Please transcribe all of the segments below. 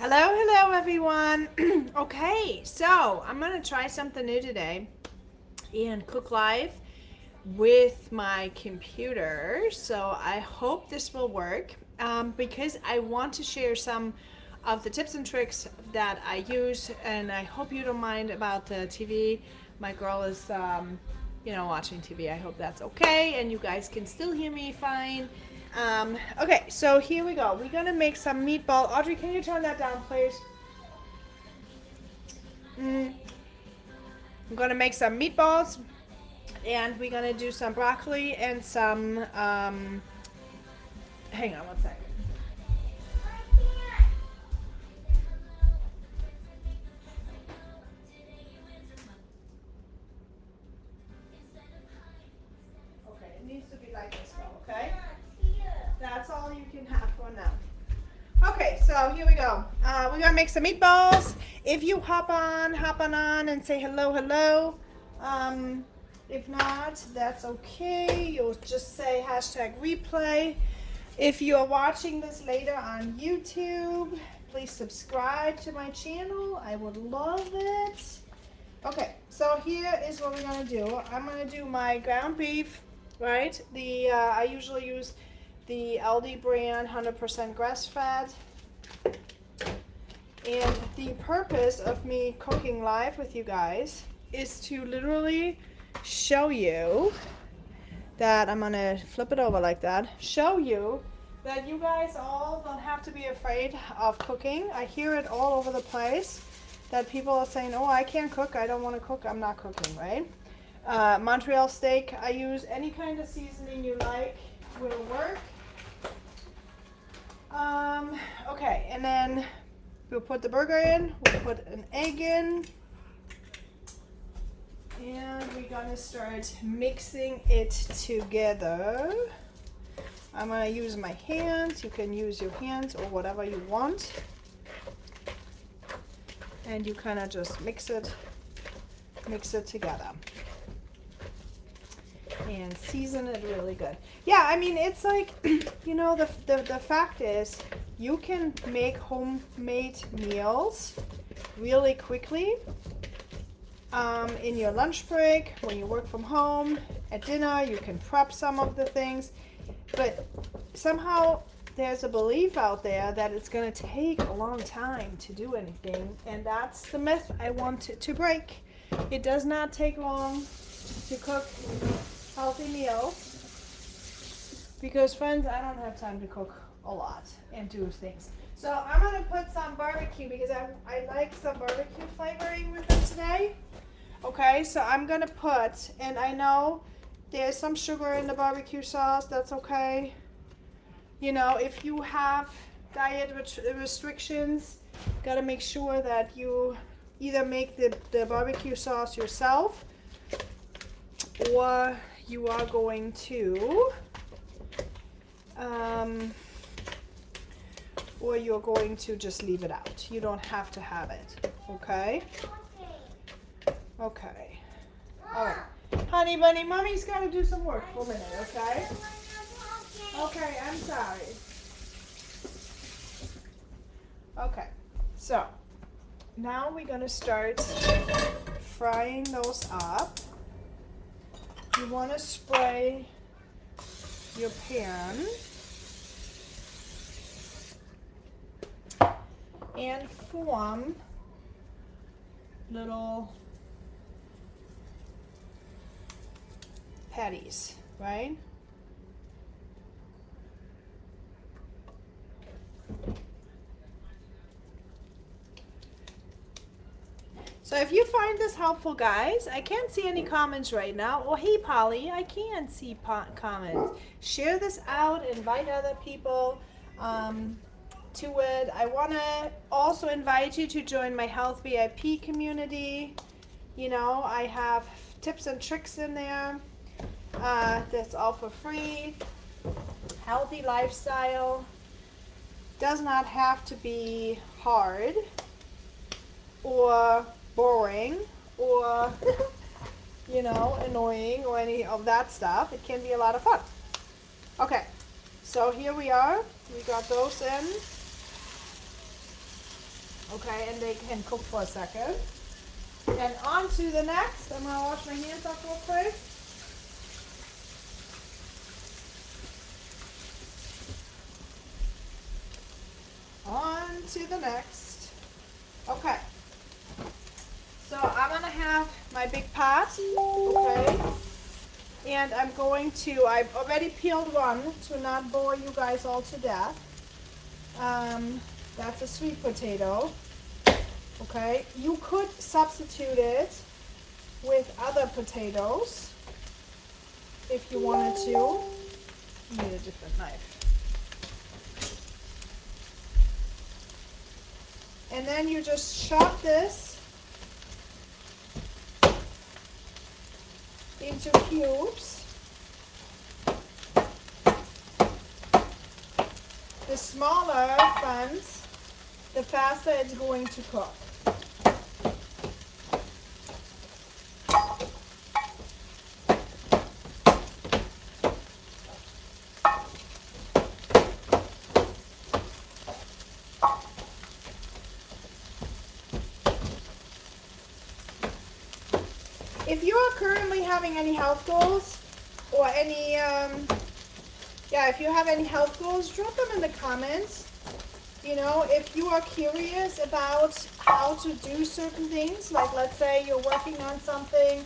Hello everyone. Okay, so I'm gonna try something new today and cook live with my computer. So I hope this will work because I want to share some of the tips and tricks that I use, and I hope you don't mind about the TV. My girl is, watching TV. I hope that's okay, and you guys can still hear me fine. Okay, so here we go. We're gonna make some meatball. Audrey, can you turn that down, please? Mm, I'm gonna make some meatballs, and we're gonna do some broccoli and some. Hang on one second. Okay, it needs to be like this, though. Okay, that's all you can have for now. Okay, so here we go. We're gonna make some meatballs. If you hop on and say hello. If not, that's okay. You'll just say hashtag replay. If you're watching this later on YouTube, please subscribe to my channel. I would love it. Okay, so here is what we're gonna do. I'm gonna do my ground beef, right? I usually use the Aldi brand 100% grass fed. And the purpose of me cooking live with you guys is to literally show you that I'm gonna flip it over like that. Show you that you guys all don't have to be afraid of cooking. I hear it all over the place that people are saying, oh, I can't cook, I don't want to cook, I'm not cooking, right? Montreal steak, I use any kind of seasoning you like, will work. Okay, and then we'll put the burger in, we'll put an egg in, and we're gonna start mixing it together. I'm gonna use my hands. You can use your hands or whatever you want. And you kind of just mix it together. And season it really good. Yeah, I mean, it's like, the fact is, you can make homemade meals really quickly in your lunch break, when you work from home, at dinner, you can prep some of the things. But somehow there's a belief out there that it's going to take a long time to do anything. And that's the myth I want to break. It does not take long to cook healthy meals. Because, friends, I don't have time to cook a lot and do things. So I'm going to put some barbecue because I like some barbecue flavoring with it today. Okay, so I'm going to put, and I know there's some sugar in the barbecue sauce, that's okay. If you have diet restrictions, gotta make sure that you either make the barbecue sauce yourself, or you are going to, or you're going to just leave it out. You don't have to have it, okay? Okay, all right. Honey bunny, mommy's got to do some work for a minute, okay? Okay, I'm sorry. Okay, so now we're going to start frying those up. You want to spray your pan and form little patties, right? So if you find this helpful, guys, I can't see any comments right now. Oh, hey, Polly, I can't see comments. Share this out, invite other people to it. I want to also invite you to join my Health VIP community. I have tips and tricks in there. That's all for free. Healthy lifestyle does not have to be hard or boring or annoying or any of that stuff. It can be a lot of fun. Okay, so here we are. We got those in. Okay, and they can cook for a second. And on to the next. I'm gonna wash my hands off real quick. On to the next. Okay. So I'm gonna have my big pot, okay? And I'm going to, I've already peeled one to not bore you guys all to death. That's a sweet potato, okay? You could substitute it with other potatoes if you wanted to. You need a different knife. And then you just chop this into cubes. The smaller ones, the faster it's going to cook. If you are currently having any health goals or any, if you have any health goals, drop them in the comments. You know, if you are curious about how to do certain things, like let's say you're working on something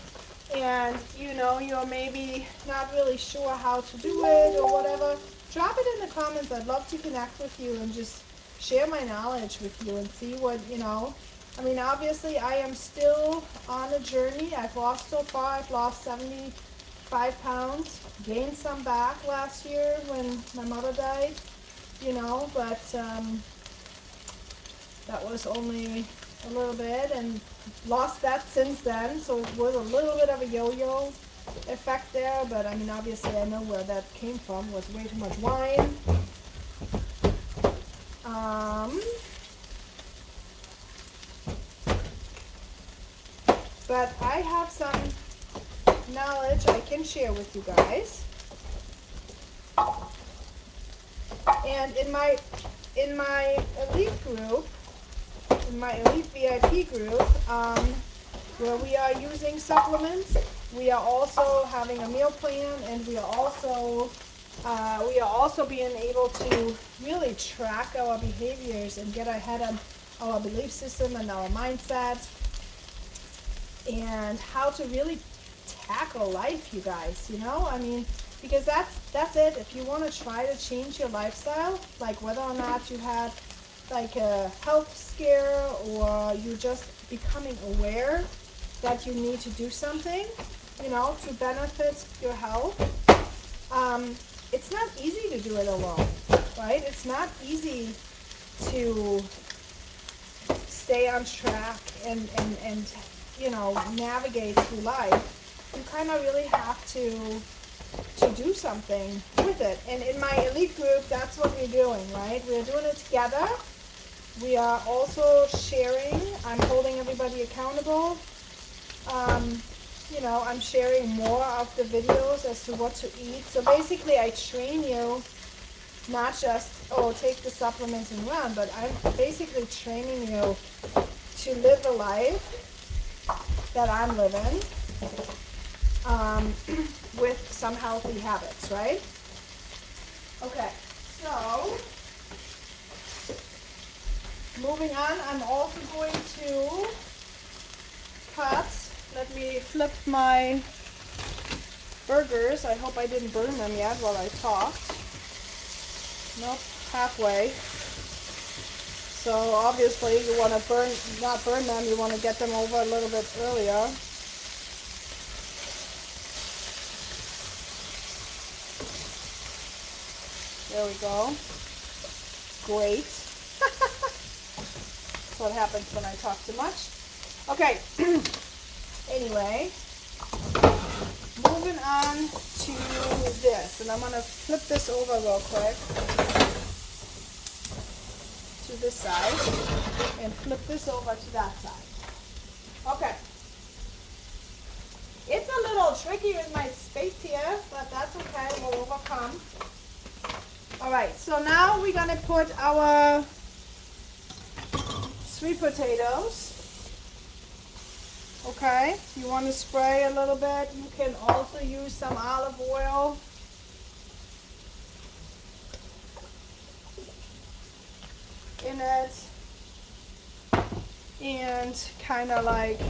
and you know you're maybe not really sure how to do it or whatever, drop it in the comments. I'd love to connect with you and just share my knowledge with you and see what, you know. I mean, obviously I am still on a journey. I've lost so far, I've lost 75 pounds, gained some back last year when my mother died, you know, but that was only a little bit, and lost that since then, so it was a little bit of a yo-yo effect there, but I mean, obviously I know where that came from, was way too much wine. But I have some knowledge I can share with you guys. And in my elite group, in my elite VIP group, where we are using supplements, we are also having a meal plan, and we are also being able to really track our behaviors and get ahead of our belief system and our mindset, and how to really tackle life, you guys, you know? I mean, because that's it. If you want to try to change your lifestyle, like whether or not you had like a health scare or you're just becoming aware that you need to do something, you know, to benefit your health, it's not easy to do it alone, right? It's not easy to stay on track and you know, navigate through life. You kind of really have to do something with it. And in my elite group, that's what we're doing, right? We're doing it together. We are also sharing. I'm holding everybody accountable. You know, I'm sharing more of the videos as to what to eat. So basically, I train you not just, oh, take the supplements and run, but I'm basically training you to live a life that I'm living with some healthy habits, right? Okay, so moving on, I'm also going to cut, let me flip my burgers. I hope I didn't burn them yet while I talked. Nope, halfway. So obviously you want to not burn them, you want to get them over a little bit earlier. There we go. Great. That's what happens when I talk too much. Okay. Anyway, moving on to this, and I'm going to flip this over real quick to this side and flip this over to that side. Okay. It's a little tricky with my space here, but that's okay. We'll overcome. All right, so now we're going to put our sweet potatoes. Okay, you want to spray a little bit. You can also use some olive oil. In it, and kind of like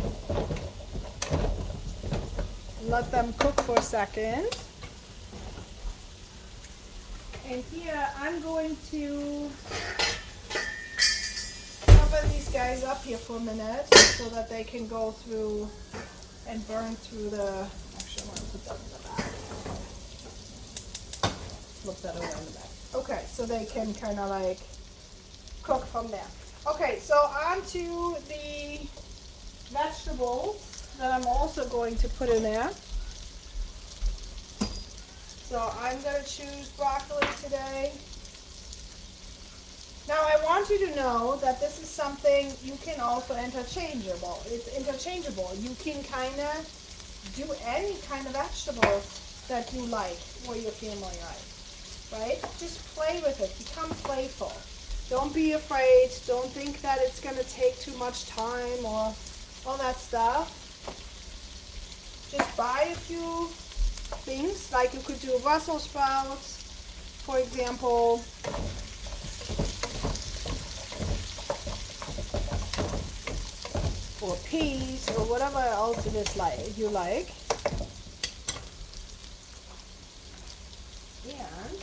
let them cook for a second. And here I'm going to cover these guys up here for a minute so that they can go through and burn through the, actually I'm going to put that in the back. Flip that over in the back. Okay, so they can kind of like cook from there. Okay, so on to the vegetables that I'm also going to put in there. So I'm going to choose broccoli today. Now I want you to know that this is something you can also interchangeable. It's interchangeable. You can kind of do any kind of vegetables that you like or your family likes, right? Just play with it. Become playful. Don't be afraid. Don't think that it's going to take too much time or all that stuff. Just buy a few things, like you could do Brussels sprouts, for example. Or peas, or whatever else it is like you like. And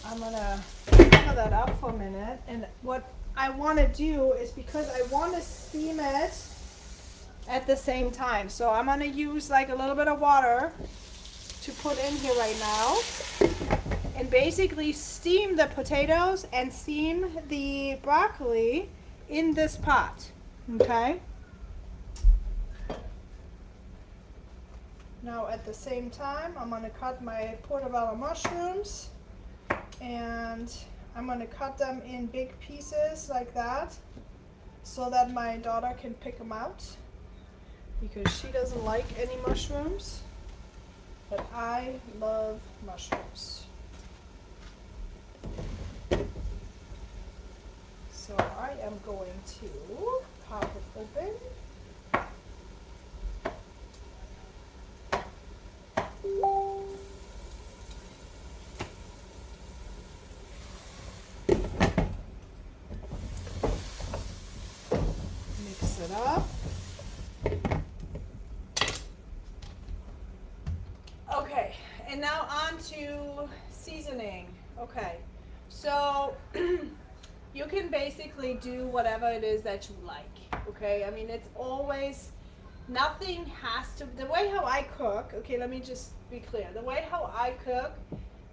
I'm gonna cover that up for a minute, and what I want to do is, because I want to steam it at the same time, so I'm gonna use like a little bit of water to put in here right now and basically steam the potatoes and steam the broccoli in this pot. Okay, now at the same time I'm gonna cut my portobello mushrooms, and I'm going to cut them in big pieces like that so that my daughter can pick them out, because she doesn't like any mushrooms, but I love mushrooms. So I am going to pop it open. It up. Okay, and now on to seasoning. Okay, so you can basically do whatever it is that you like. Okay, I mean, it's always, nothing has to, the way how I cook, okay, let me just be clear. The way how I cook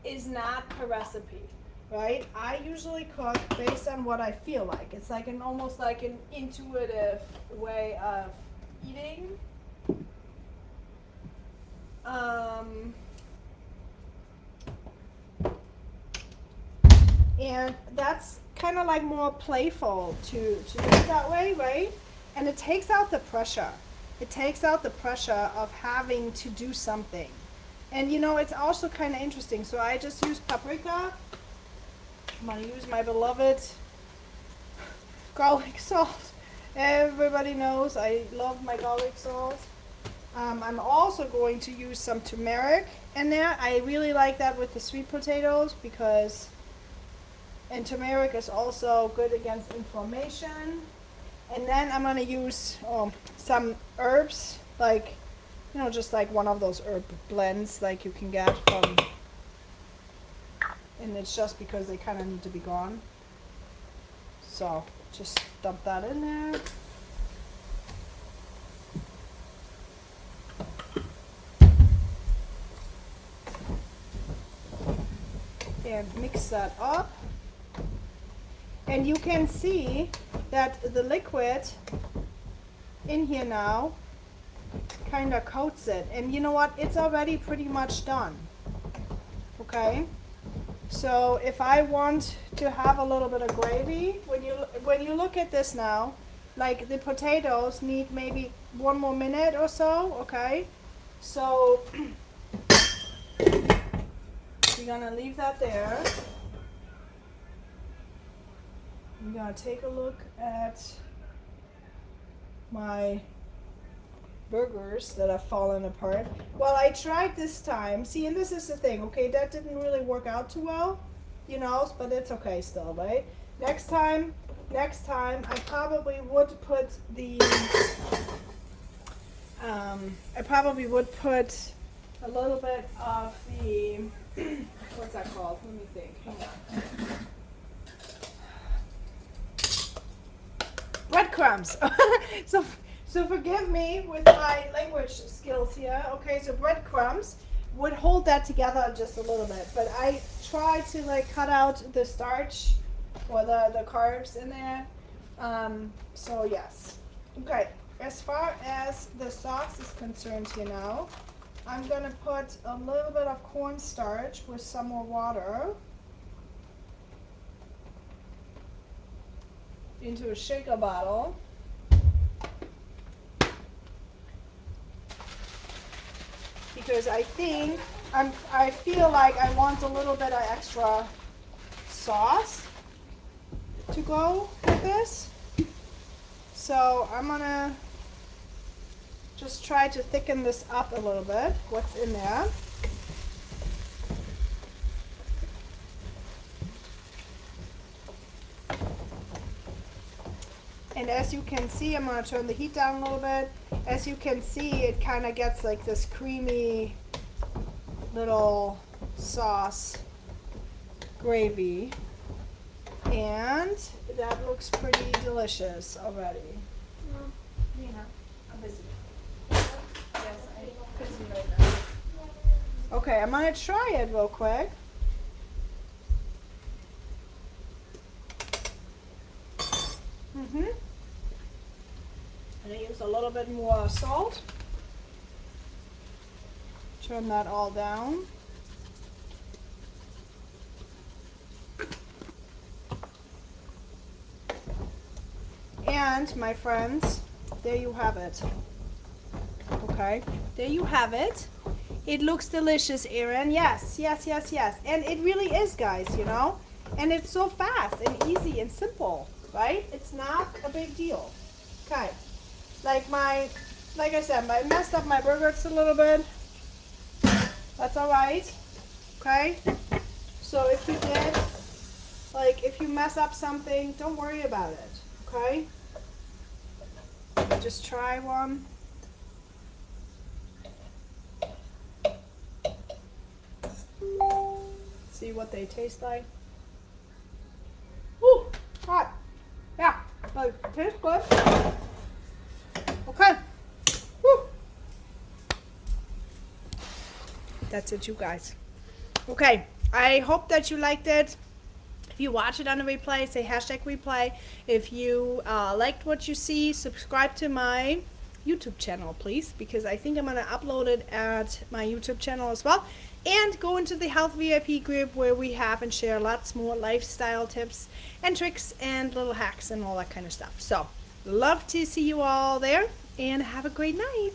is not a recipe. Right? I usually cook based on what I feel like. It's like an almost like an intuitive way of eating. And that's kind of like more playful to do it that way, right? And it takes out the pressure. It takes out the pressure of having to do something. And you know, it's also kind of interesting. So I just use paprika. I'm going to use my beloved garlic salt. Everybody knows I love my garlic salt. I'm also going to use some turmeric in there. I really like that with the sweet potatoes, because, and turmeric is also good against inflammation. And then I'm going to use some herbs, like, you know, just like one of those herb blends like you can get from, and it's just because they kind of need to be gone. So just dump that in there. And mix that up. And you can see that the liquid in here now kind of coats it. And you know what? It's already pretty much done. Okay? So if I want to have a little bit of gravy, when you look at this now, like the potatoes need maybe 1 more minute or so, okay? So we're gonna leave that there. I'm gonna take a look at my burgers that have fallen apart. Well, I tried this time. See, and this is the thing, okay? That didn't really work out too well, you know, but it's okay still, right? Next time, I probably would put the, I probably would put a little bit of the, what's that called? Let me think. Hang on. Breadcrumbs. So forgive me with my language skills here. Okay, so breadcrumbs would hold that together just a little bit, but I try to like cut out the starch or the carbs in there. So yes. Okay, as far as the sauce is concerned here now, I'm gonna put a little bit of cornstarch with some more water into a shaker bottle. Because I think I feel like I want a little bit of extra sauce to go with this. So I'm gonna just try to thicken this up a little bit, what's in there. And as you can see, I'm going to turn the heat down a little bit. As you can see, it kind of gets like this creamy little sauce gravy. And that looks pretty delicious already. Yeah, I'm busy. Yes, I'm busy right now. Okay, I'm going to try it real quick. I'm going to use a little bit more salt. Turn that all down. And my friends, there you have it. Okay, there you have it. It looks delicious, Erin. Yes, yes, yes, yes. And it really is, guys, you know. And it's so fast and easy and simple, right? It's not a big deal. Okay. Like I said, I messed up my burgers a little bit. That's all right. Okay. So if you did, like if you mess up something, don't worry about it. Okay. Just try one. See what they taste like. Ooh, hot. Yeah, they taste good. Okay. Woo. That's it, you guys. Okay, I hope that you liked it. If you watch it on the replay, say hashtag replay. If you liked what you see, subscribe to my YouTube channel, please, because I think I'm going to upload it at my YouTube channel as well. And go into the Health VIP group where we have and share lots more lifestyle tips and tricks and little hacks and all that kind of stuff. So, love to see you all there and have a great night.